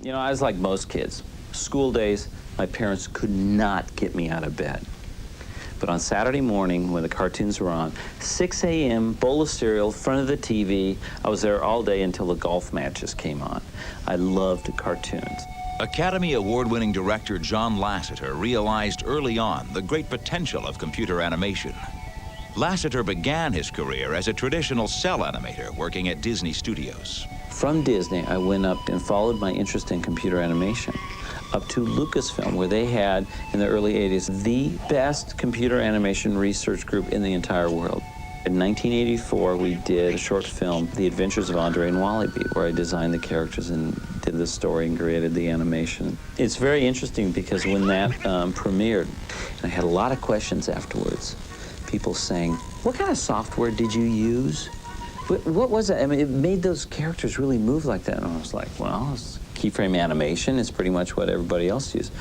You know, I was like most kids. School days, my parents could not get me out of bed. But on Saturday morning, when the cartoons were on, 6 a.m., bowl of cereal, front of the TV, I was there all day until the golf matches came on. I loved cartoons. Academy Award-winning director John Lasseter realized early on the great potential of computer animation. Lasseter began his career as a traditional cell animator working at Disney Studios. From Disney, I went up and followed my interest in computer animation up to Lucasfilm, where they had, in the early 80s, the best computer animation research group in the entire world. In 1984, we did a short film, The Adventures of Andre and Walibi, where I designed the characters and did the story and created the animation. It's very interesting because when that premiered, I had a lot of questions afterwards. People saying, what kind of software did you use? What was it? I mean, it made those characters really move like that. And I was like, well, it's keyframe animation. It's pretty much what everybody else used.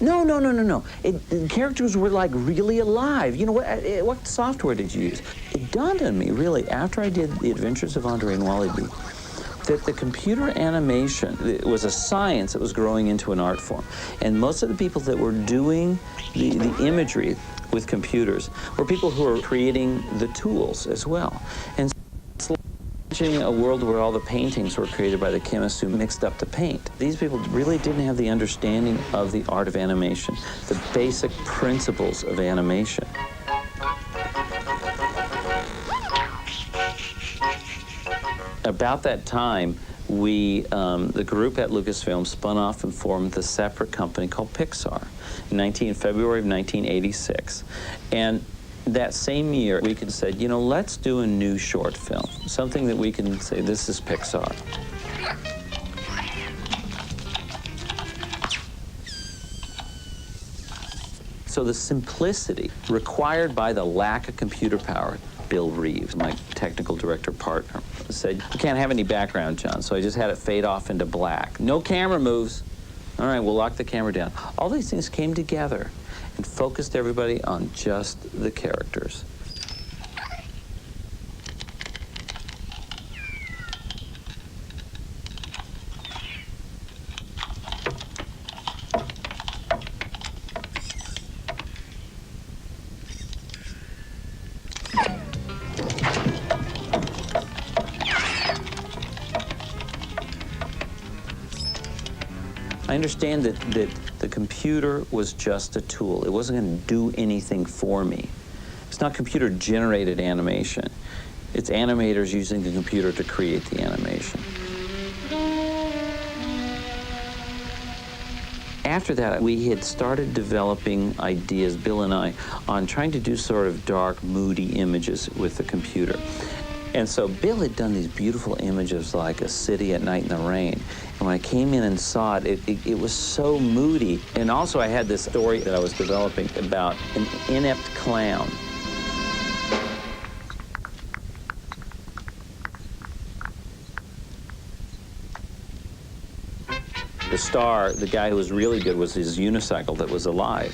No. The characters were like really alive. You know, what software did you use? It dawned on me, really, after I did The Adventures of Andre and Walibi, that the computer animation, it was a science that was growing into an art form. And most of the people that were doing the imagery with computers were people who were creating the tools as well. And imagining a world where all the paintings were created by the chemists who mixed up the paint. These people really didn't have the understanding of the art of animation, the basic principles of animation. About that time, the group at Lucasfilm spun off and formed the separate company called Pixar in February of 1986. And that same year, we could say, you know, let's do a new short film, something that we can say, this is Pixar. So the simplicity required by the lack of computer power, Bill Reeves, my technical director partner, said, you can't have any background, John, so I just had it fade off into black. No camera moves. All right, we'll lock the camera down. All these things came together and focused everybody on just the characters. I understand that the computer was just a tool. It wasn't going to do anything for me. It's not computer-generated animation. It's animators using the computer to create the animation. After that, we had started developing ideas, Bill and I, on trying to do sort of dark, moody images with the computer. And so Bill had done these beautiful images like a city at night in the rain. And when I came in and saw it, it was so moody. And also I had this story that I was developing about an inept clown. The star, the guy who was really good, was his unicycle that was alive.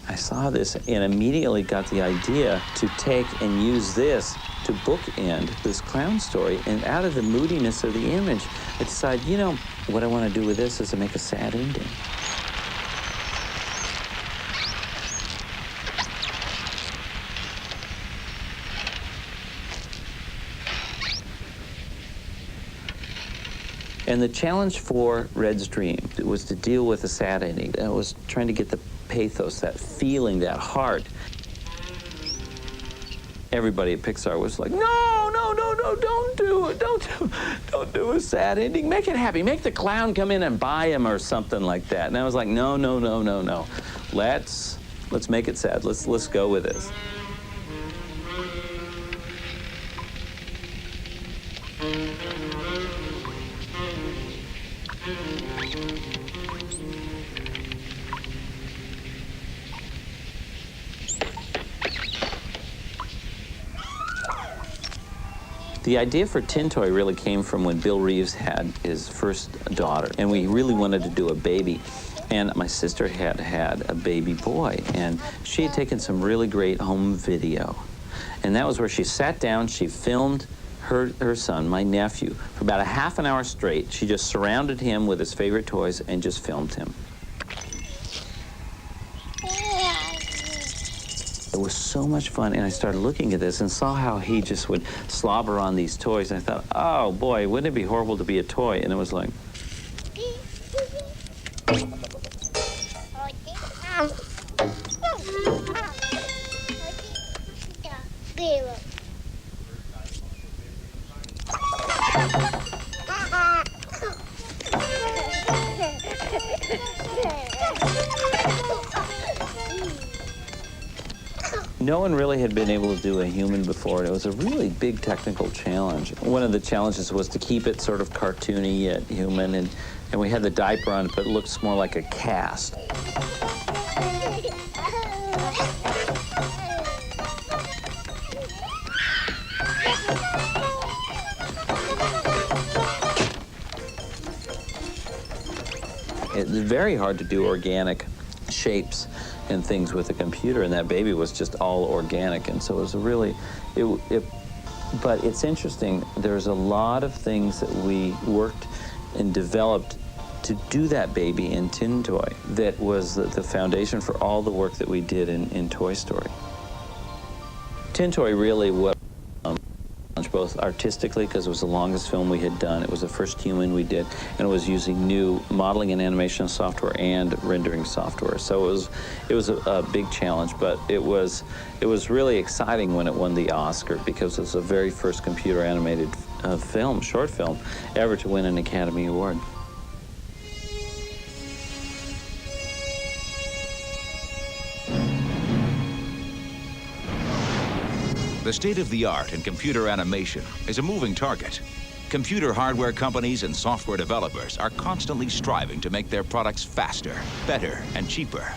I saw this and immediately got the idea to take and use this to bookend this clown story. And out of the moodiness of the image, I decided, you know, what I want to do with this is to make a sad ending. And the challenge for Red's Dream was to deal with a sad ending. I was trying to get the pathos, that feeling, that heart. Everybody at Pixar was like, no, don't do it. Don't do a sad ending. Make it happy. Make the clown come in and buy him or something like that. And I was like, no. Let's make it sad. Let's go with this. The idea for Tin Toy really came from when Bill Reeves had his first daughter, and we really wanted to do a baby. And my sister had a baby boy, and she had taken some really great home video And that was where she sat down, she filmed her son, my nephew, for about a half an hour straight. She just surrounded him with his favorite toys and just filmed him. It was so much fun, and I started looking at this and saw how he just would slobber on these toys. And I thought, oh boy, wouldn't it be horrible to be a toy? And it was like... No one really had been able to do a human before, and it was a really big technical challenge. One of the challenges was to keep it sort of cartoony yet human, and we had the diaper on, but it looks more like a cast. It's very hard to do organic shapes and things with a computer, and that baby was just all organic, and so it was a really, but it's interesting, there's a lot of things that we worked and developed to do that baby in Tin Toy that was the foundation for all the work that we did in Toy Story. Tin Toy really was both artistically, because it was the longest film we had done. It was the first human we did, and it was using new modeling and animation software and rendering software. So it was a big challenge, but it was really exciting when it won the Oscar, because it was the very first computer animated short film ever to win an Academy Award. The state-of-the-art in computer animation is a moving target. Computer hardware companies and software developers are constantly striving to make their products faster, better, and cheaper.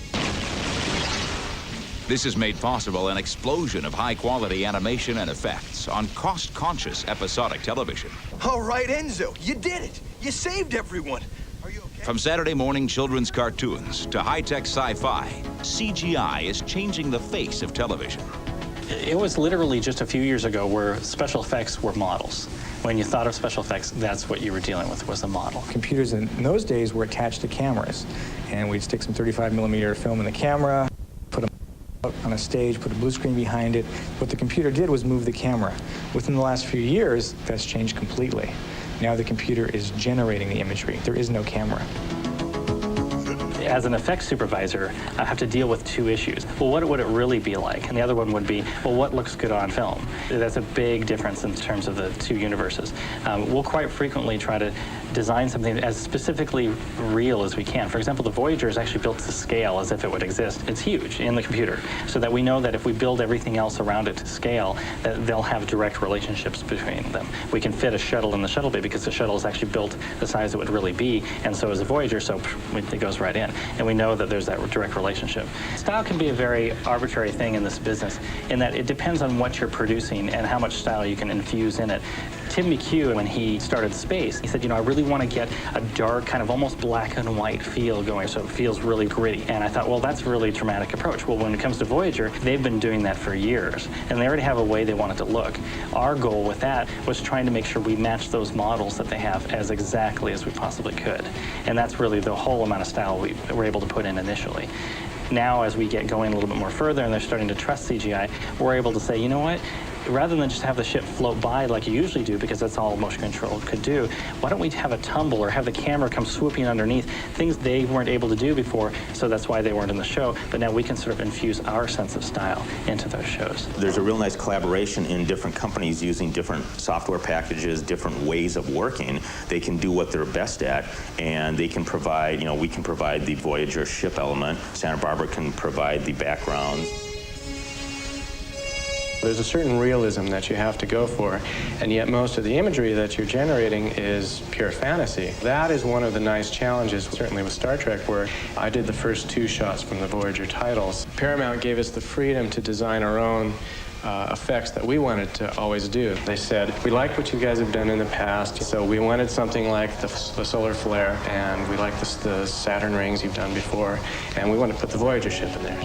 This has made possible an explosion of high-quality animation and effects on cost-conscious episodic television. All right, Enzo, you did it. You saved everyone. Are you okay? From Saturday morning children's cartoons to high-tech sci-fi, CGI is changing the face of television. It was literally just a few years ago where special effects were models. When you thought of special effects, that's what you were dealing with, was a model. Computers in those days were attached to cameras, and we'd stick some 35mm film in the camera, put them out on a stage, put a blue screen behind it. What the computer did was move the camera. Within the last few years, that's changed completely. Now the computer is generating the imagery. There is no camera. As an effects supervisor, I have to deal with two issues. Well, what would it really be like? And the other one would be, well, what looks good on film? That's a big difference in terms of the two universes. We'll quite frequently try to design something as specifically real as we can. For example, the Voyager is actually built to scale as if it would exist. It's huge in the computer, so that we know that if we build everything else around it to scale, that they'll have direct relationships between them. We can fit a shuttle in the shuttle bay because the shuttle is actually built the size it would really be, and so is the Voyager, so it goes right in. And we know that there's that direct relationship. Style can be a very arbitrary thing in this business, in that it depends on what you're producing and how much style you can infuse in it. Tim McHugh, when he started Space, he said, you know, I really want to get a dark, kind of almost black and white feel going, so it feels really gritty. And I thought, well, that's a really dramatic approach. Well, when it comes to Voyager, they've been doing that for years, and they already have a way they want it to look. Our goal with that was trying to make sure we match those models that they have as exactly as we possibly could. And that's really the whole amount of style we were able to put in initially. Now, as we get going a little bit more further and they're starting to trust CGI, we're able to say, you know what? Rather than just have the ship float by like you usually do, because that's all motion control could do, why don't we have a tumble or have the camera come swooping underneath, things they weren't able to do before, so that's why they weren't in the show, but now we can sort of infuse our sense of style into those shows. There's a real nice collaboration in different companies using different software packages, different ways of working. They can do what they're best at, and they can provide, you know, we can provide the Voyager ship element, Santa Barbara can provide the backgrounds. There's a certain realism that you have to go for, and yet most of the imagery that you're generating is pure fantasy. That is one of the nice challenges, certainly with Star Trek, where I did the first 2 shots from the Voyager titles. Paramount gave us the freedom to design our own effects that we wanted to always do. They said, we like what you guys have done in the past, so we wanted something like the solar flare, and we like the Saturn rings you've done before, and we want to put the Voyager ship in there.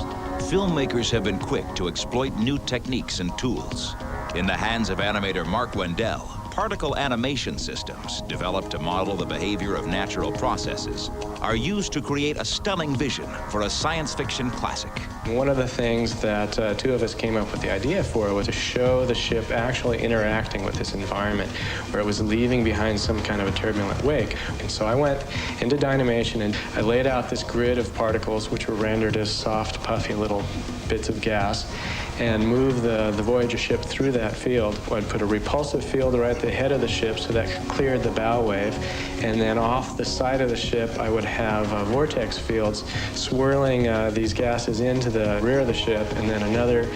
filmmakers have been quick to exploit new techniques and tools. In the hands of animator Mark Wendell, particle animation systems, developed to model the behavior of natural processes, are used to create a stunning vision for a science fiction classic. One of the things that two of us came up with the idea for was to show the ship actually interacting with this environment, where it was leaving behind some kind of a turbulent wake. And so I went into Dynamation and I laid out this grid of particles, which were rendered as soft, puffy little bits of gas, and move the Voyager ship through that field. I'd put a repulsive field right at the head of the ship so that cleared the bow wave, and then off the side of the ship I would have vortex fields swirling these gases into the rear of the ship, and then another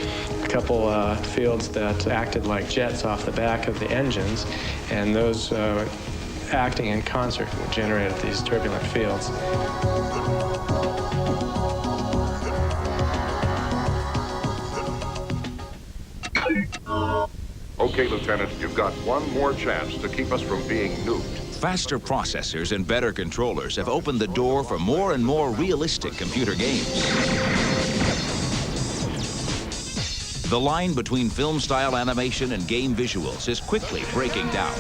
couple fields that acted like jets off the back of the engines, and those acting in concert generated these turbulent fields. Okay, Lieutenant, you've got one more chance to keep us from being nuked. Faster processors and better controllers have opened the door for more and more realistic computer games. The line between film-style animation and game visuals is quickly breaking down.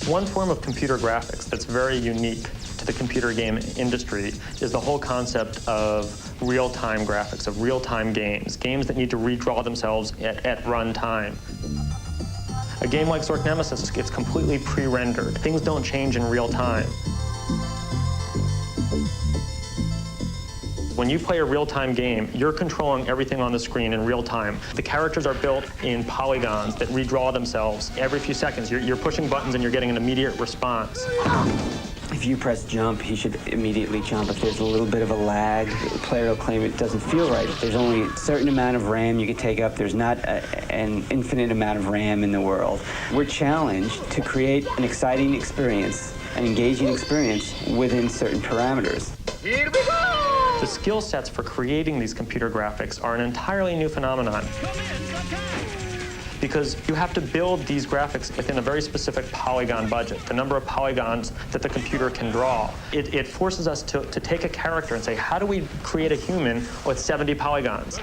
One form of computer graphics that's very unique to the computer game industry is the whole concept of real-time graphics, of real-time games, games that need to redraw themselves at run time. A game like Zork Nemesis gets completely pre-rendered. Things don't change in real time. When you play a real-time game, you're controlling everything on the screen in real time. The characters are built in polygons that redraw themselves every few seconds. You're pushing buttons and you're getting an immediate response. If you press jump, he should immediately jump. If there's a little bit of a lag, the player will claim it doesn't feel right. There's only a certain amount of RAM you can take up. There's not an infinite amount of RAM in the world. We're challenged to create an exciting experience, an engaging experience within certain parameters. Here we go! The skill sets for creating these computer graphics are an entirely new phenomenon. Because you have to build these graphics within a very specific polygon budget, the number of polygons that the computer can draw. It forces us to take a character and say, how do we create a human with 70 polygons?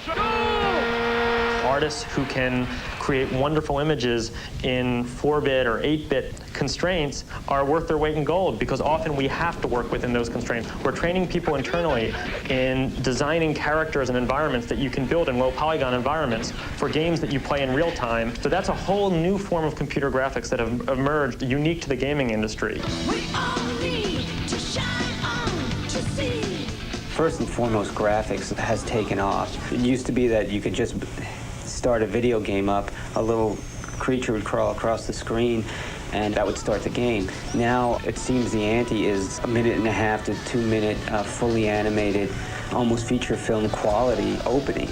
Artists who can create wonderful images in 4-bit or 8-bit constraints are worth their weight in gold, because often we have to work within those constraints. We're training people internally in designing characters and environments that you can build in low polygon environments for games that you play in real time. So that's a whole new form of computer graphics that have emerged unique to the gaming industry. We all need to shine on to see. First and foremost, graphics has taken off. It used to be that you could just start a video game up, a little creature would crawl across the screen, and that would start the game. Now, it seems the ante is a 1.5 to 2 minute, fully animated, almost feature film quality opening.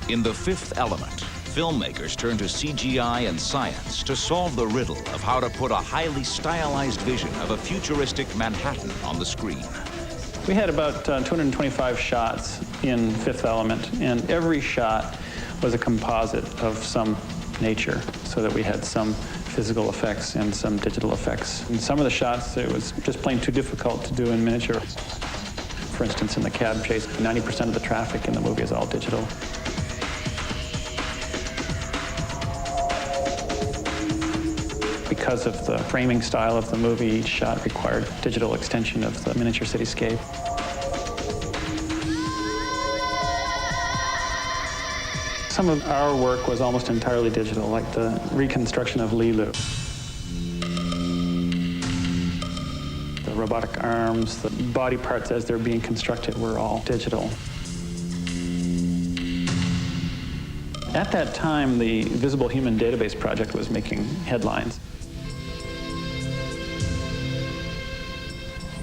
In The Fifth Element, filmmakers turn to CGI and science to solve the riddle of how to put a highly stylized vision of a futuristic Manhattan on the screen. We had about 225 shots in Fifth Element, and every shot was a composite of some nature, so that we had some physical effects and some digital effects. In some of the shots, it was just plain too difficult to do in miniature. For instance, in the cab chase, 90% of the traffic in the movie is all digital. Because of the framing style of the movie, each shot required digital extension of the miniature cityscape. Some of our work was almost entirely digital, like the reconstruction of Lilu. The robotic arms, the body parts as they're being constructed were all digital. At that time, the Visible Human Database Project was making headlines.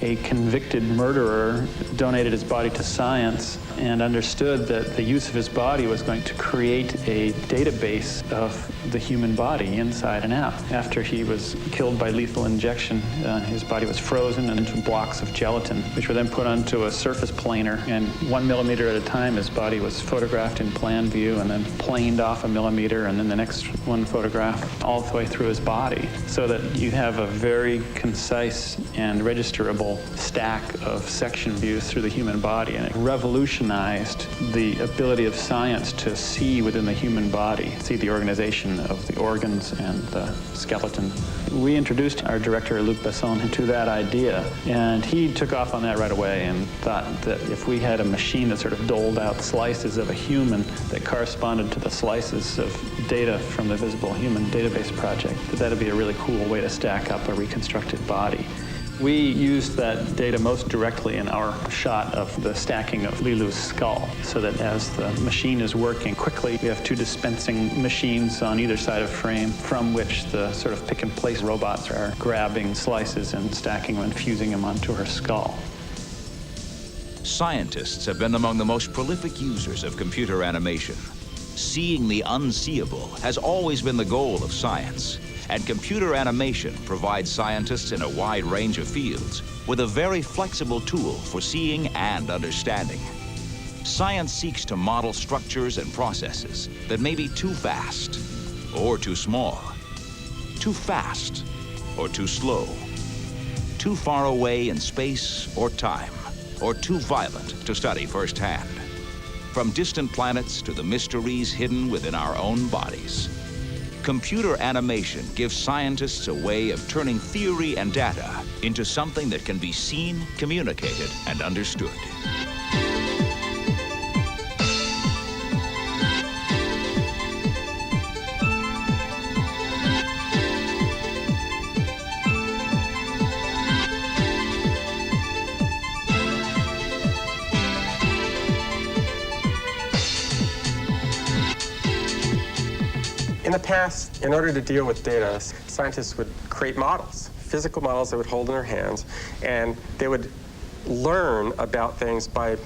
a convicted murderer donated his body to science and understood that the use of his body was going to create a database of the human body inside and out. After he was killed by lethal injection, his body was frozen into blocks of gelatin, which were then put onto a surface planer, and 1 millimeter at a time his body was photographed in plan view and then planed off a millimeter, and then the next one photographed all the way through his body, so that you have a very concise and registerable stack of section views through the human body. And it revolutionized the ability of science to see within the human body, see the organization of the organs and the skeleton. We introduced our director, Luc Besson, to that idea, and he took off on that right away and thought that if we had a machine that sort of doled out slices of a human that corresponded to the slices of data from the Visible Human Database Project, that'd be a really cool way to stack up a reconstructed body. We used that data most directly in our shot of the stacking of Lilu's skull, so that as the machine is working quickly, we have two dispensing machines on either side of frame from which the sort of pick-and-place robots are grabbing slices and stacking them and fusing them onto her skull. Scientists have been among the most prolific users of computer animation. Seeing the unseeable has always been the goal of science. And computer animation provides scientists in a wide range of fields with a very flexible tool for seeing and understanding. Science seeks to model structures and processes that may be too fast or too small, too fast or too slow, too far away in space or time, or too violent to study firsthand. From distant planets to the mysteries hidden within our own bodies, computer animation gives scientists a way of turning theory and data into something that can be seen, communicated, and understood. In the past, in order to deal with data, scientists would create models, physical models they would hold in their hands, and they would learn about things by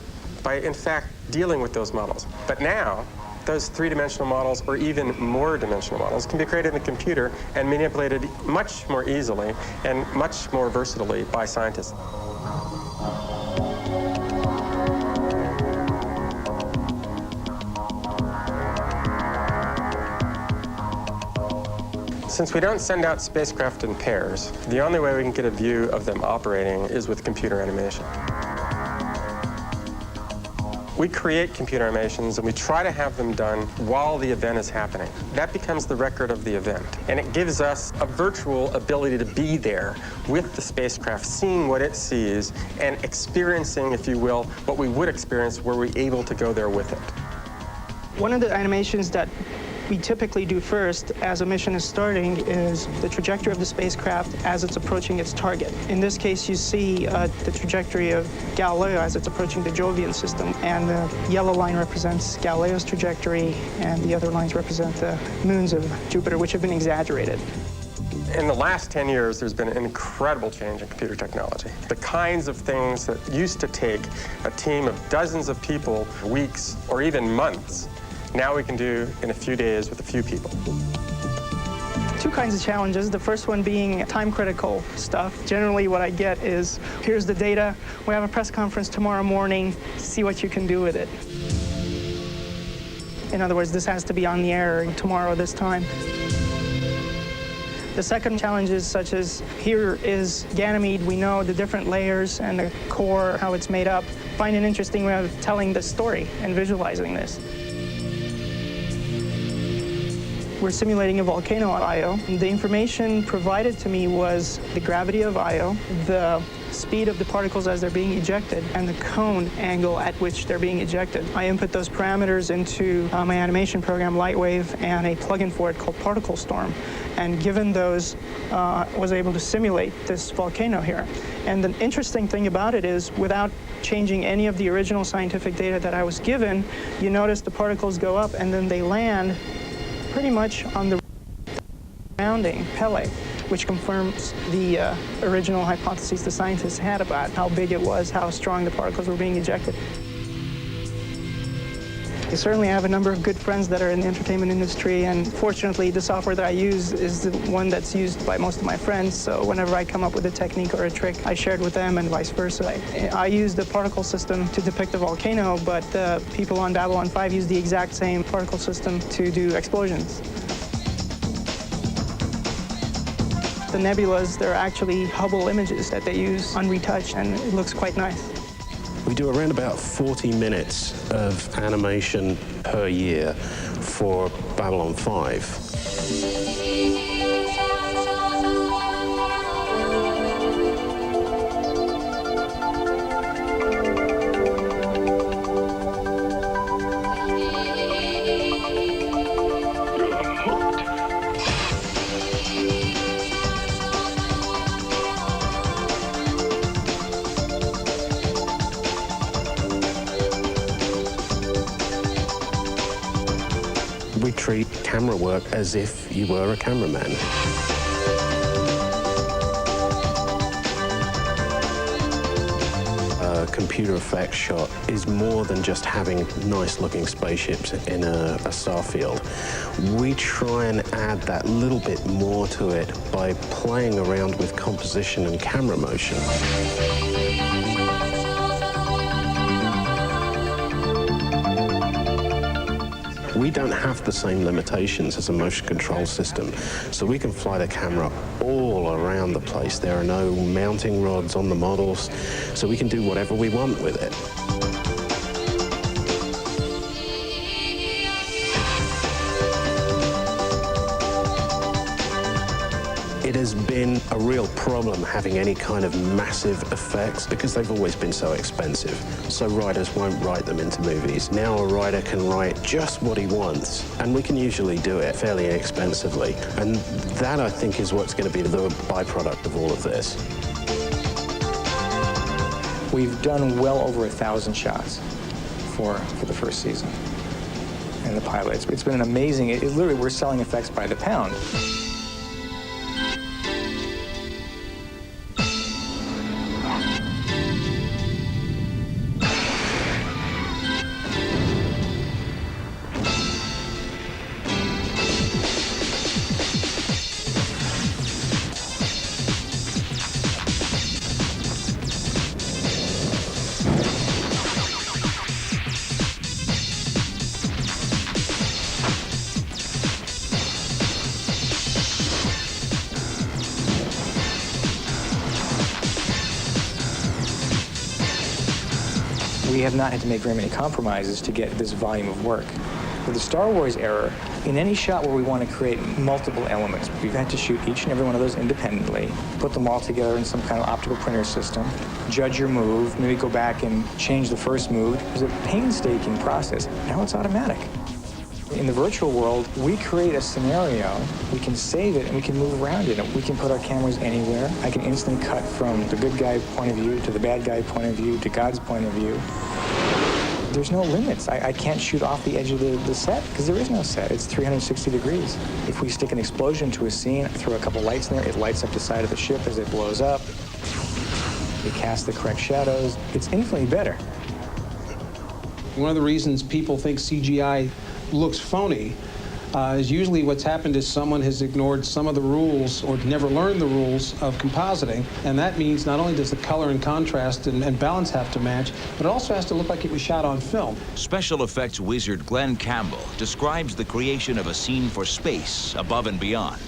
in fact, dealing with those models. But now, those three-dimensional models, or even more dimensional models, can be created in the computer and manipulated much more easily and much more versatilely by scientists. Since we don't send out spacecraft in pairs, the only way we can get a view of them operating is with computer animation. We create computer animations and we try to have them done while the event is happening. That becomes the record of the event. And it gives us a virtual ability to be there with the spacecraft, seeing what it sees and experiencing, if you will, what we would experience were we able to go there with it. One of the animations that we typically do first as a mission is starting is the trajectory of the spacecraft as it's approaching its target. In this case, you see the trajectory of Galileo as it's approaching the Jovian system, and the yellow line represents Galileo's trajectory, and the other lines represent the moons of Jupiter, which have been exaggerated. In the last 10 years, there's been an incredible change in computer technology. The kinds of things that used to take a team of dozens of people, weeks, or even months, now we can do in a few days with a few people. Two kinds of challenges. The first one being time-critical stuff. Generally, what I get is, here's the data. We have a press conference tomorrow morning. See what you can do with it. In other words, this has to be on the air tomorrow this time. The second challenge is such as, here is Ganymede. We know the different layers and the core, how it's made up. Find an interesting way of telling the story and visualizing this. We're simulating a volcano on Io. The information provided to me was the gravity of Io, the speed of the particles as they're being ejected, and the cone angle at which they're being ejected. I input those parameters into my animation program, Lightwave, and a plugin for it called Particle Storm. And given those, was able to simulate this volcano here. And the interesting thing about it is, without changing any of the original scientific data that I was given, you notice the particles go up and then they land pretty much on the surrounding Pele. which confirms the original hypotheses the scientists had about how big it was, how strong the particles were being ejected. I certainly have a number of good friends that are in the entertainment industry, and fortunately the software that I use is the one that's used by most of my friends, so whenever I come up with a technique or a trick, I share it with them and vice versa. I use the particle system to depict a volcano, but the people on Babylon 5 use the exact same particle system to do explosions. The nebulas, they're actually Hubble images that they use unretouched, and it looks quite nice. We do around about 40 minutes of animation per year for Babylon 5. We treat camera work as if you were a cameraman. A computer effects shot is more than just having nice-looking spaceships in a star field. We try and add that little bit more to it by playing around with composition and camera motion. We don't have the same limitations as a motion control system, so we can fly the camera all around the place. There are no mounting rods on the models, so we can do whatever we want with it. It has been a real problem having any kind of massive effects because they've always been so expensive. So writers won't write them into movies. Now a writer can write just what he wants, and we can usually do it fairly inexpensively. And that, I think, is what's going to be the byproduct of all of this. We've done well over 1,000 shots for the first season and the pilot. It's been an amazing, literally, we're selling effects by the pound. We have not had to make very many compromises to get this volume of work. With the Star Wars era, in any shot where we want to create multiple elements, we've had to shoot each and every one of those independently, put them all together in some kind of optical printer system, judge your move, maybe go back and change the first move. It was a painstaking process. Now it's automatic. In the virtual world, we create a scenario, we can save it, and we can move around it. We can put our cameras anywhere. I can instantly cut from the good guy point of view to the bad guy point of view to God's point of view. There's no limits. I can't shoot off the edge of the set because there is no set. It's 360 degrees. If we stick an explosion to a scene, throw a couple lights in there, it lights up the side of the ship as it blows up. We cast the correct shadows. It's infinitely better. One of the reasons people think CGI looks phony is usually what's happened is someone has ignored some of the rules or never learned the rules of compositing, and that means not only does the color and contrast and balance have to match, but it also has to look like it was shot on film. Special effects wizard Glenn Campbell describes the creation of a scene for space above and beyond.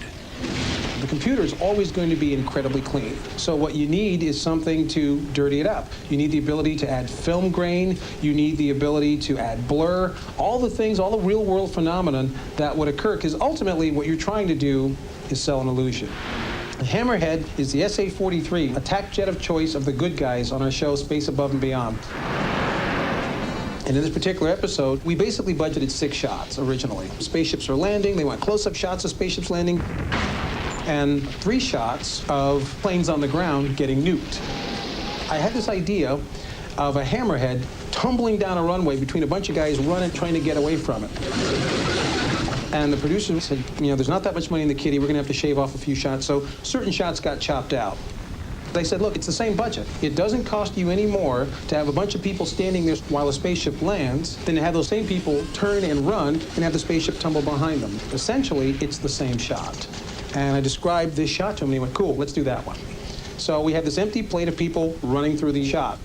The computer is always going to be incredibly clean. So what you need is something to dirty it up. You need the ability to add film grain. You need the ability to add blur. All the things, all the real world phenomenon that would occur, because ultimately what you're trying to do is sell an illusion. The Hammerhead is the SA-43 attack jet of choice of the good guys on our show Space Above and Beyond. And in this particular episode, we basically budgeted 6 shots originally. Spaceships are landing, they want close-up shots of spaceships landing, and 3 shots of planes on the ground getting nuked. I had this idea of a Hammerhead tumbling down a runway between a bunch of guys running, trying to get away from it. And the producer said, you know, there's not that much money in the kitty. We're going to have to shave off a few shots. So certain shots got chopped out. They said, look, it's the same budget. It doesn't cost you any more to have a bunch of people standing there while a spaceship lands than to have those same people turn and run and have the spaceship tumble behind them. Essentially, it's the same shot. And I described this shot to him, and he went, cool, let's do that one. So we had this empty plate of people running through the shot.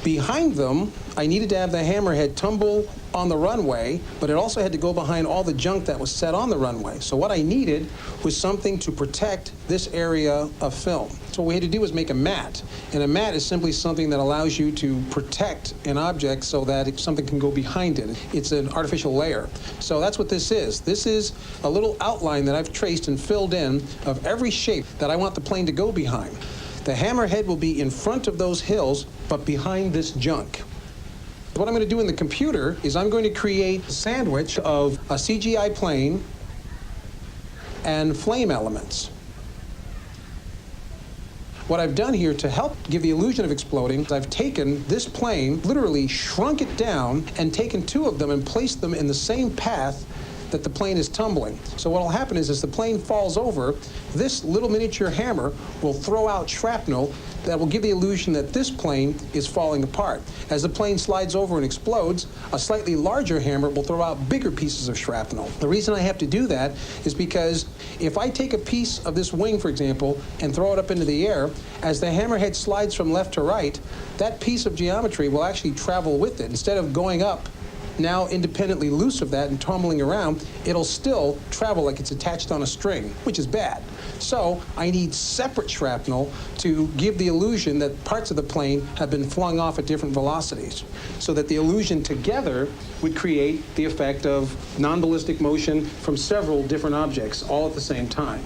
Behind them, I needed to have the hammerhead tumble on the runway, but it also had to go behind all the junk that was set on the runway. So what I needed was something to protect this area of film. So what we had to do was make a mat. And a mat is simply something that allows you to protect an object so that something can go behind it. It's an artificial layer. So that's what this is. This is a little outline that I've traced and filled in of every shape that I want the plane to go behind. The hammerhead will be in front of those hills, but behind this junk. What I'm going to do in the computer is I'm going to create a sandwich of a CGI plane and flame elements. What I've done here to help give the illusion of exploding is I've taken this plane, literally shrunk it down, and taken two of them and placed them in the same path that the plane is tumbling. So what will happen is as the plane falls over, this little miniature hammer will throw out shrapnel that will give the illusion that this plane is falling apart. As the plane slides over and explodes, a slightly larger hammer will throw out bigger pieces of shrapnel. The reason I have to do that is because if I take a piece of this wing, for example, and throw it up into the air, as the hammerhead slides from left to right, that piece of geometry will actually travel with it. Instead of going up, now independently loose of that and tumbling around, it'll still travel like it's attached on a string, which is bad. So I need separate shrapnel to give the illusion that parts of the plane have been flung off at different velocities, so that the illusion together would create the effect of non-ballistic motion from several different objects all at the same time.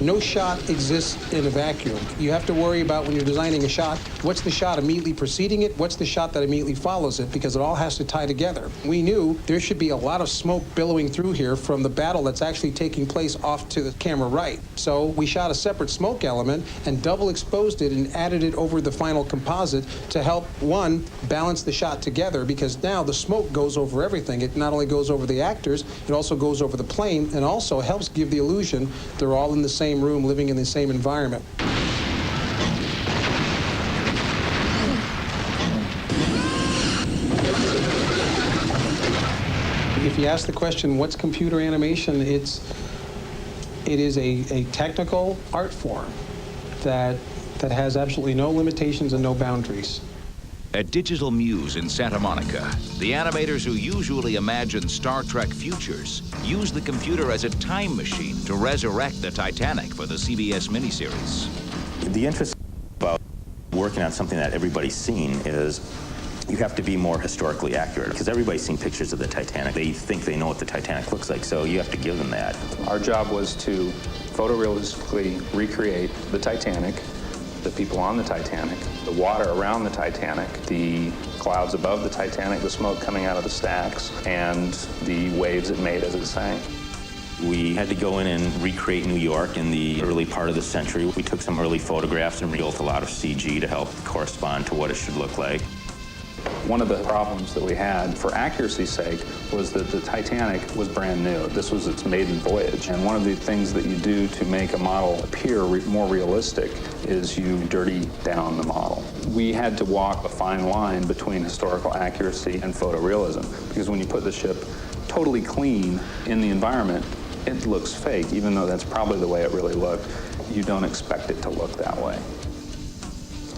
No shot exists in a vacuum. You have to worry about when you're designing a shot, what's the shot immediately preceding it, what's the shot that immediately follows it, because it all has to tie together. We knew there should be a lot of smoke billowing through here from the battle that's actually taking place off to the camera right. So we shot a separate smoke element and double exposed it and added it over the final composite to help, one, balance the shot together, because now the smoke goes over everything. It not only goes over the actors, it also goes over the plane, and also helps give the illusion they're all in the same room, living in the same environment. If you ask the question, what's computer animation? It is a technical art form that has absolutely no limitations and no boundaries. At Digital Muse in Santa Monica, the animators who usually imagine Star Trek futures use the computer as a time machine to resurrect the Titanic for the CBS miniseries. The interesting about working on something that everybody's seen is you have to be more historically accurate, because everybody's seen pictures of the Titanic. They think they know what the Titanic looks like, so you have to give them that. Our job was to photorealistically recreate the Titanic, the people on the Titanic, the water around the Titanic, the clouds above the Titanic, the smoke coming out of the stacks, and the waves it made as it sank. We had to go in and recreate New York in the early part of the century. We took some early photographs and built a lot of CG to help correspond to what it should look like. One of the problems that we had, for accuracy's sake, was that the Titanic was brand new. This was its maiden voyage. And one of the things that you do to make a model appear more realistic is you dirty down the model. We had to walk a fine line between historical accuracy and photorealism, because when you put the ship totally clean in the environment, it looks fake, even though that's probably the way it really looked. You don't expect it to look that way.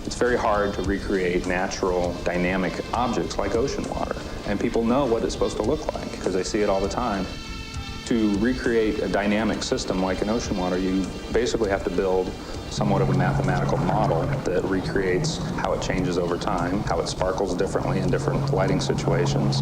It's very hard to recreate natural, dynamic objects like ocean water. And people know what it's supposed to look like because they see it all the time. To recreate a dynamic system like an ocean water, you basically have to build somewhat of a mathematical model that recreates how it changes over time, how it sparkles differently in different lighting situations,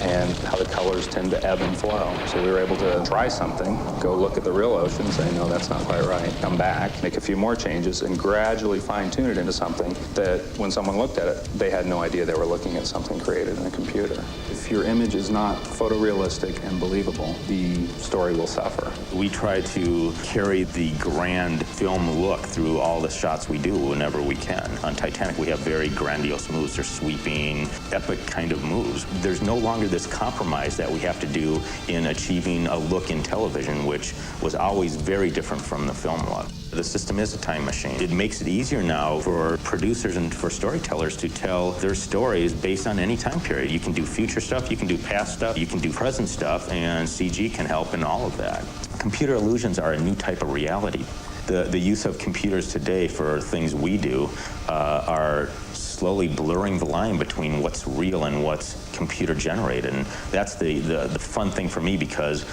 and how the colors tend to ebb and flow. So we were able to try something, go look at the real ocean, say, no, that's not quite right, come back, make a few more changes, and gradually fine-tune it into something that when someone looked at it, they had no idea they were looking at something created in a computer. If your image is not photorealistic and believable, the story will suffer. We try to carry the grand film look through all the shots we do whenever we can. On Titanic, we have very grandiose moves. They're sweeping, epic kind of moves. There's no longer this compromise that we have to do in achieving a look in television, which was always very different from the film was. The system is a time machine. It makes it easier now for producers and for storytellers to tell their stories based on any time period. You can do future stuff, you can do past stuff, you can do present stuff, and CG can help in all of that. Computer illusions are a new type of reality. The use of computers today for things we do are slowly blurring the line between what's real and what's computer generated. And that's the fun thing for me, because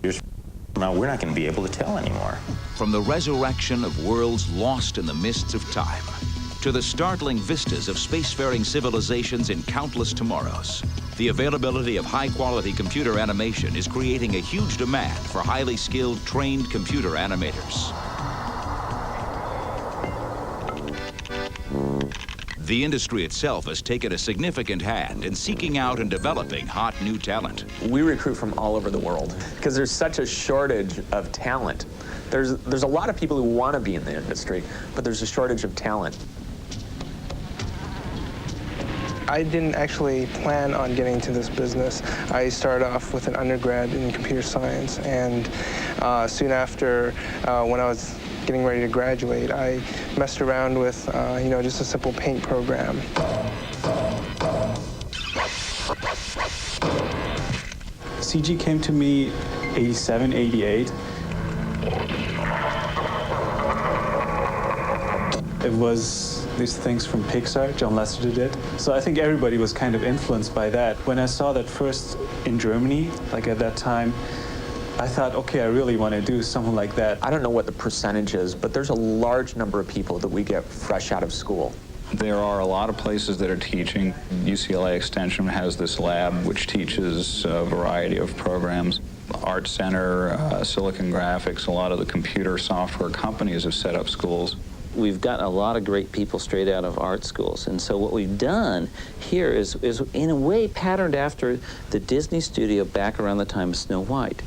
years from now, we're not going to be able to tell anymore. From the resurrection of worlds lost in the mists of time, to the startling vistas of spacefaring civilizations in countless tomorrows, the availability of high-quality computer animation is creating a huge demand for highly skilled, trained computer animators. The industry itself has taken a significant hand in seeking out and developing hot new talent. We recruit from all over the world because there's such a shortage of talent. There's a lot of people who want to be in the industry, but there's a shortage of talent. I didn't actually plan on getting into this business. I started off with an undergrad in computer science, and soon after, when I was getting ready to graduate, I messed around with, just a simple paint program. CG came to me 87, 88. It was these things from Pixar, John Lasseter did. So I think everybody was kind of influenced by that. When I saw that first in Germany, like at that time, I thought, okay, I really want to do something like that. I don't know what the percentage is, but there's a large number of people that we get fresh out of school. There are a lot of places that are teaching. UCLA Extension has this lab which teaches a variety of programs. Art Center, Silicon Graphics, a lot of the computer software companies have set up schools. We've got a lot of great people straight out of art schools, and so what we've done here is in a way patterned after the Disney studio back around the time of Snow White.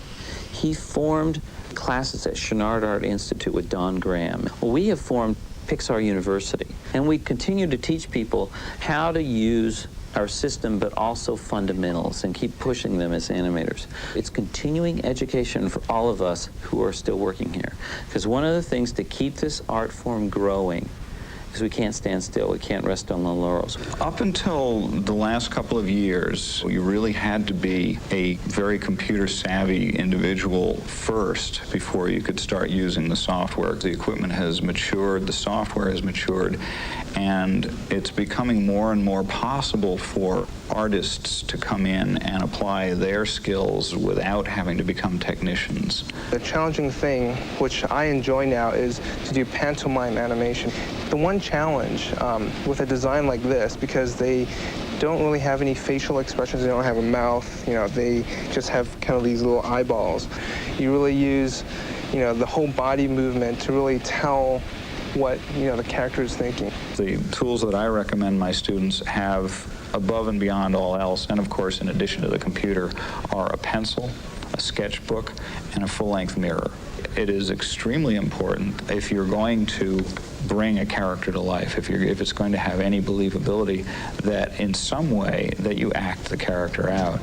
He formed classes at Chouinard Art Institute with Don Graham. Well, we have formed Pixar University, and we continue to teach people how to use our system, but also fundamentals, and keep pushing them as animators. It's continuing education for all of us who are still working here, because one of the things to keep this art form growing is we can't stand still. We can't rest on the laurels. Up until the last couple of years, you really had to be a very computer-savvy individual first before you could start using the software. The equipment has matured, the software has matured, and it's becoming more and more possible for artists to come in and apply their skills without having to become technicians. The challenging thing, which I enjoy now, is to do pantomime animation. The one challenge with a design like this, because they don't really have any facial expressions, they don't have a mouth, they just have kind of these little eyeballs. You really use, the whole body movement to really tell what, the character is thinking. The tools that I recommend my students have above and beyond all else, and of course in addition to the computer, are a pencil, a sketchbook, and a full-length mirror. It is extremely important if you're going to bring a character to life, if it's going to have any believability, that in some way that you act the character out.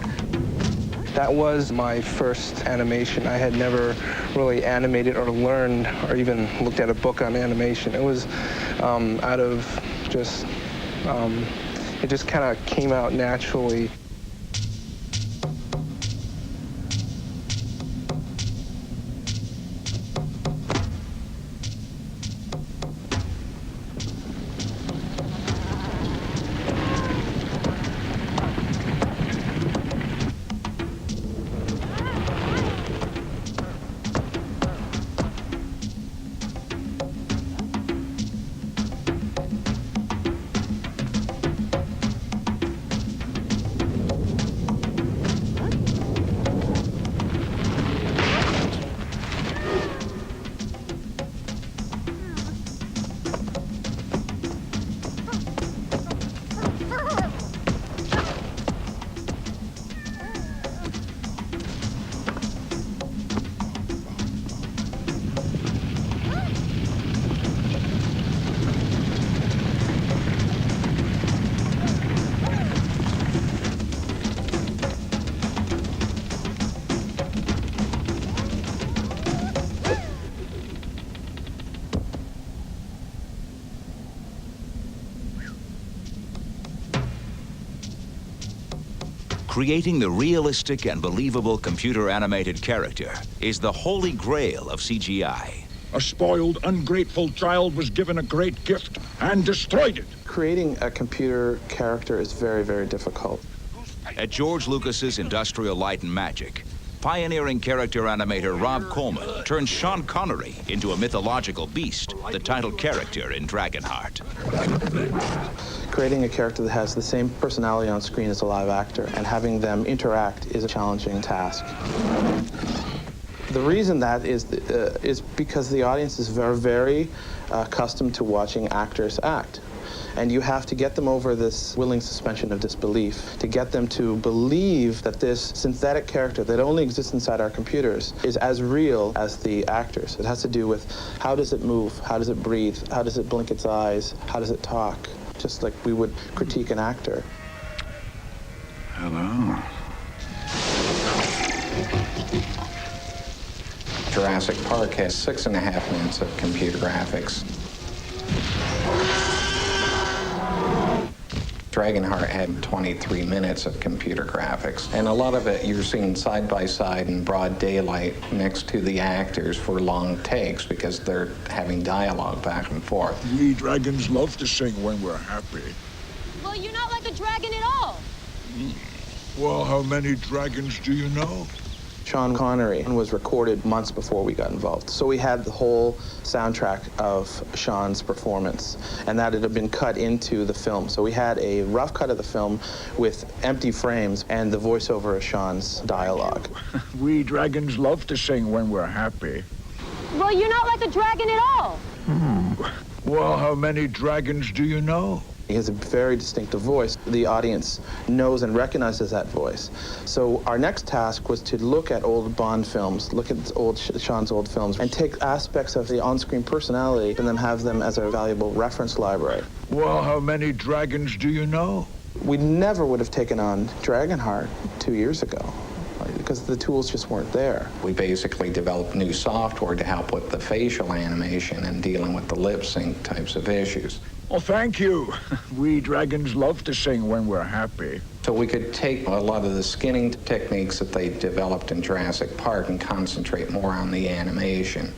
That was my first animation. I had never really animated or learned or even looked at a book on animation. It was out of just, it just kind of came out naturally. Creating the realistic and believable computer-animated character is the holy grail of CGI. A spoiled, ungrateful child was given a great gift and destroyed it. Creating a computer character is very, very difficult. At George Lucas's Industrial Light and Magic, pioneering character animator Rob Coleman turned Sean Connery into a mythological beast, the title character in Dragonheart. Creating a character that has the same personality on screen as a live actor and having them interact is a challenging task. The reason that is because the audience is very accustomed to watching actors act. And you have to get them over this willing suspension of disbelief, to get them to believe that this synthetic character that only exists inside our computers is as real as the actors. It has to do with how does it move, how does it breathe, how does it blink its eyes, how does it talk, just like we would critique an actor. Hello. Jurassic Park has 6.5 minutes of computer graphics. Dragonheart had 23 minutes of computer graphics, and a lot of it you're seeing side by side in broad daylight next to the actors for long takes because they're having dialogue back and forth. We dragons love to sing when we're happy. Well, you're not like a dragon at all. Well, how many dragons do you know? Sean Connery was recorded months before we got involved. So we had the whole soundtrack of Sean's performance, and that had been cut into the film. So we had a rough cut of the film with empty frames and the voiceover of Sean's dialogue. We dragons love to sing when we're happy. Well, you're not like a dragon at all. Well, how many dragons do you know? He has a very distinctive voice. The audience knows and recognizes that voice. So our next task was to look at old Bond films, look at Sean's old films, and take aspects of the on-screen personality and then have them as a valuable reference library. Well, how many dragons do you know? We never would have taken on Dragonheart 2 years ago, because the tools just weren't there. We basically developed new software to help with the facial animation and dealing with the lip sync types of issues. Oh, thank you. We dragons love to sing when we're happy. So we could take a lot of the skinning techniques that they developed in Jurassic Park and concentrate more on the animation.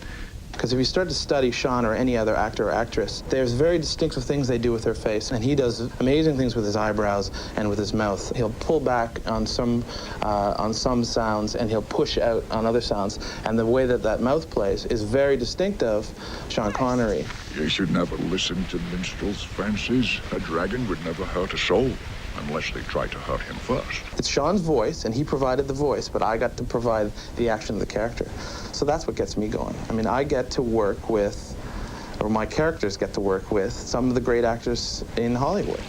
Because if you start to study Sean or any other actor or actress, there's very distinctive things they do with their face, and he does amazing things with his eyebrows and with his mouth. He'll pull back on some sounds, and he'll push out on other sounds, and the way that that mouth plays is very distinctive Sean Connery. You should never listen to minstrels' fancies. A dragon would never hurt a soul, unless they try to hurt him first. It's Sean's voice, and he provided the voice, but I got to provide the action of the character. So that's what gets me going. I mean, I get to work with, or my characters get to work with, some of the great actors in Hollywood.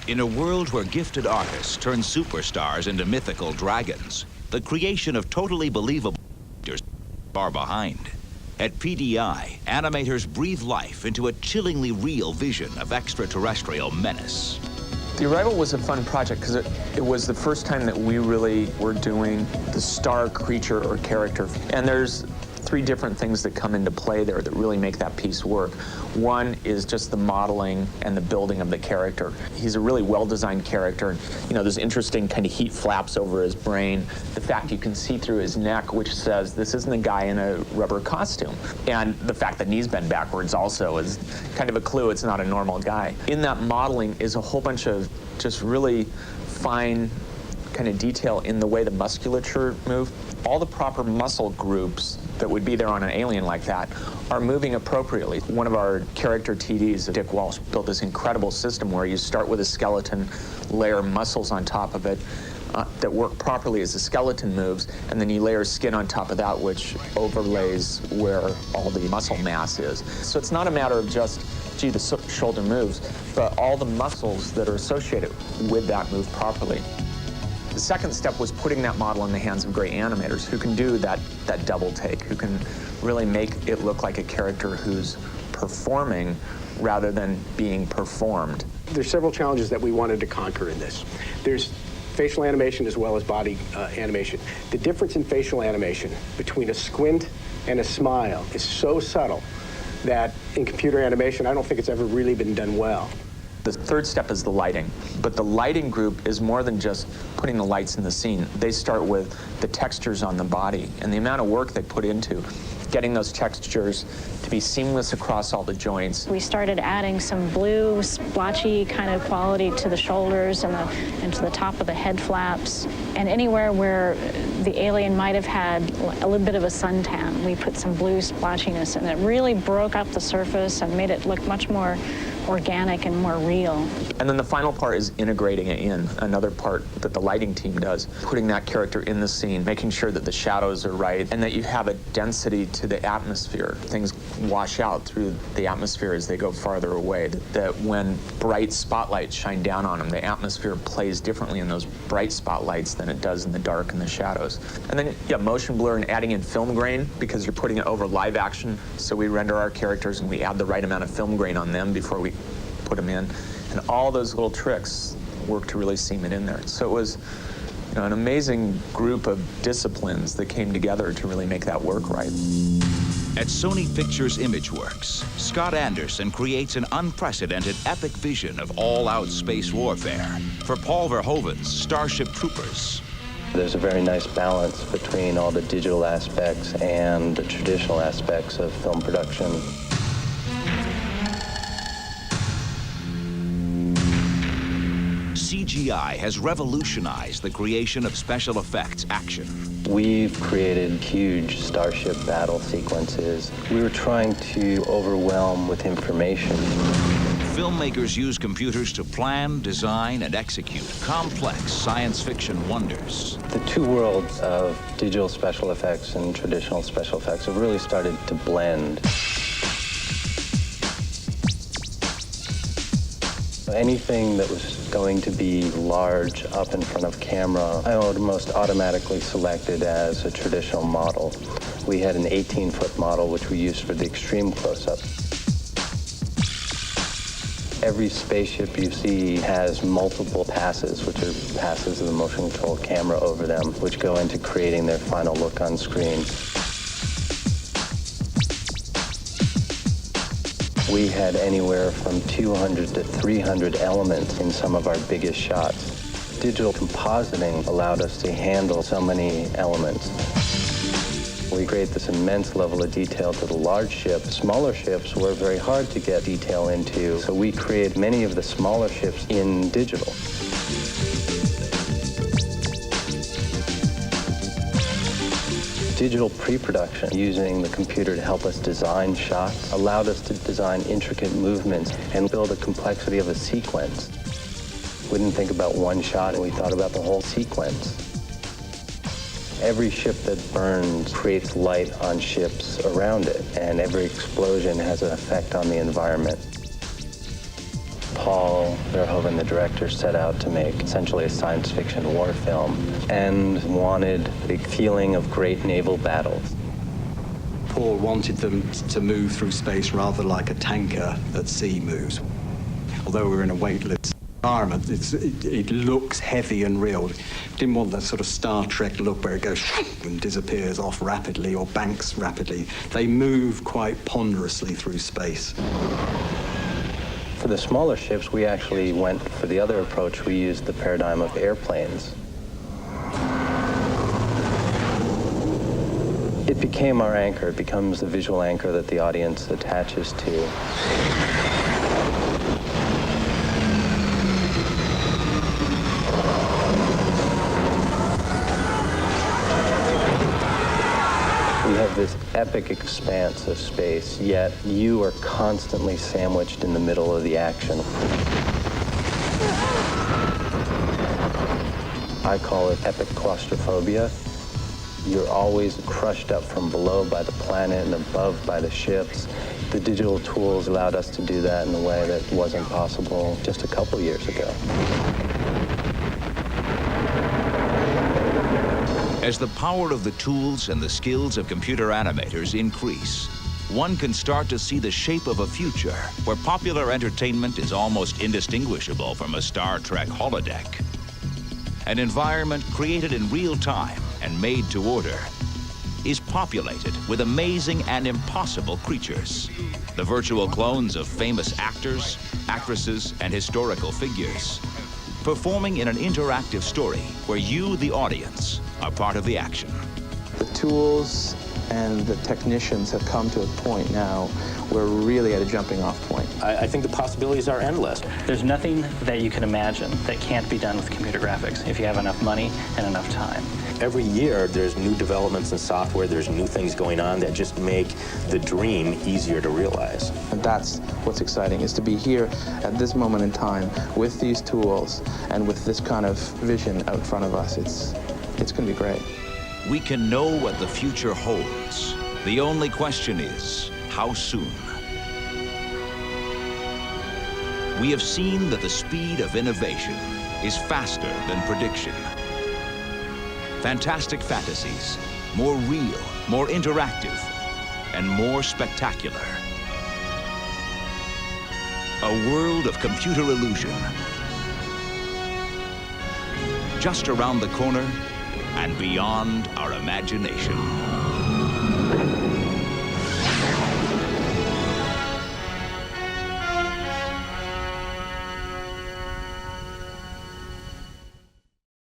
In a world where gifted artists turn superstars into mythical dragons, the creation of totally believable characters is far behind. At PDI, animators breathe life into a chillingly real vision of extraterrestrial menace. The Arrival was a fun project because it was the first time that we really were doing the star creature or character. And there's 3 different things that come into play there that really make that piece work. One is just the modeling and the building of the character. He's a really well-designed character. You know, there's interesting kind of heat flaps over his brain. The fact you can see through his neck, which says this isn't a guy in a rubber costume. And the fact that knees bend backwards also is kind of a clue it's not a normal guy. In that modeling is a whole bunch of just really fine kind of detail in the way the musculature moves. All the proper muscle groups that would be there on an alien like that are moving appropriately. One of our character TDs, Dick Walsh, built this incredible system where you start with a skeleton, layer muscles on top of it that work properly as the skeleton moves, and then you layer skin on top of that, which overlays where all the muscle mass is. So it's not a matter of just, gee, the shoulder moves, but all the muscles that are associated with that move properly. The second step was putting that model in the hands of great animators who can do that double take, who can really make it look like a character who's performing rather than being performed. There's several challenges that we wanted to conquer in this. There's facial animation as well as body animation. The difference in facial animation between a squint and a smile is so subtle that in computer animation, I don't think it's ever really been done well. The third step is the lighting. But the lighting group is more than just putting the lights in the scene. They start with the textures on the body and the amount of work they put into getting those textures to be seamless across all the joints. We started adding some blue, splotchy kind of quality to the shoulders and to the top of the head flaps. And anywhere where the alien might have had a little bit of a suntan, we put some blue splotchiness, and it really broke up the surface and made it look much more organic and more real. And then the final part is integrating it in, another part that the lighting team does, putting that character in the scene, making sure that the shadows are right, and that you have a density to the atmosphere. Things wash out through the atmosphere as they go farther away, that when bright spotlights shine down on them, the atmosphere plays differently in those bright spotlights than it does in the dark and the shadows. And then, yeah, motion blur and adding in film grain, because you're putting it over live action, so we render our characters and we add the right amount of film grain on them before we put them in, and all those little tricks work to really seam it in there. So it was, you know, an amazing group of disciplines that came together to really make that work right. At Sony Pictures ImageWorks, Scott Anderson creates an unprecedented epic vision of all-out space warfare for Paul Verhoeven's Starship Troopers. There's a very nice balance between all the digital aspects and the traditional aspects of film production. CGI has revolutionized the creation of special effects action. We've created huge starship battle sequences. We were trying to overwhelm with information. Filmmakers use computers to plan, design, and execute complex science fiction wonders. The two worlds of digital special effects and traditional special effects have really started to blend. Anything that was going to be large up in front of camera, I almost automatically selected as a traditional model. We had an 18-foot model, which we used for the extreme close-up. Every spaceship you see has multiple passes, which are passes of the motion control camera over them, which go into creating their final look on screen. We had anywhere from 200 to 300 elements in some of our biggest shots. Digital compositing allowed us to handle so many elements. We create this immense level of detail to the large ships. Smaller ships were very hard to get detail into, so we created many of the smaller ships in digital. Digital pre-production, using the computer to help us design shots, allowed us to design intricate movements and build a complexity of a sequence. We didn't think about one shot, and we thought about the whole sequence. Every ship that burns creates light on ships around it, and every explosion has an effect on the environment. Paul Verhoeven, the director, set out to make essentially a science fiction war film and wanted the feeling of great naval battles. Paul wanted them to move through space rather like a tanker at sea moves. Although we're in a weightless environment, it looks heavy and real. Didn't want that sort of Star Trek look where it goes and disappears off rapidly or banks rapidly. They move quite ponderously through space. For the smaller ships, we actually went for the other approach. We used the paradigm of airplanes. It became our anchor. It becomes the visual anchor that the audience attaches to. We have this epic expanse of space, yet you are constantly sandwiched in the middle of the action. I call it epic claustrophobia. You're always crushed up from below by the planet and above by the ships. The digital tools allowed us to do that in a way that wasn't possible just a couple years ago. As the power of the tools and the skills of computer animators increase, one can start to see the shape of a future where popular entertainment is almost indistinguishable from a Star Trek holodeck. An environment created in real time and made to order, is populated with amazing and impossible creatures. The virtual clones of famous actors, actresses, and historical figures, performing in an interactive story where you, the audience, are part of the action. The tools and the technicians have come to a point now where we're really at a jumping off point. I think the possibilities are endless. There's nothing that you can imagine that can't be done with computer graphics if you have enough money and enough time. Every year, there's new developments in software, there's new things going on that just make the dream easier to realize. And that's what's exciting, is to be here at this moment in time with these tools and with this kind of vision out in front of us. It's going to be great. We can know what the future holds. The only question is, how soon? We have seen that the speed of innovation is faster than prediction. Fantastic fantasies, more real, more interactive, and more spectacular. A world of computer illusion. Just around the corner and beyond our imagination.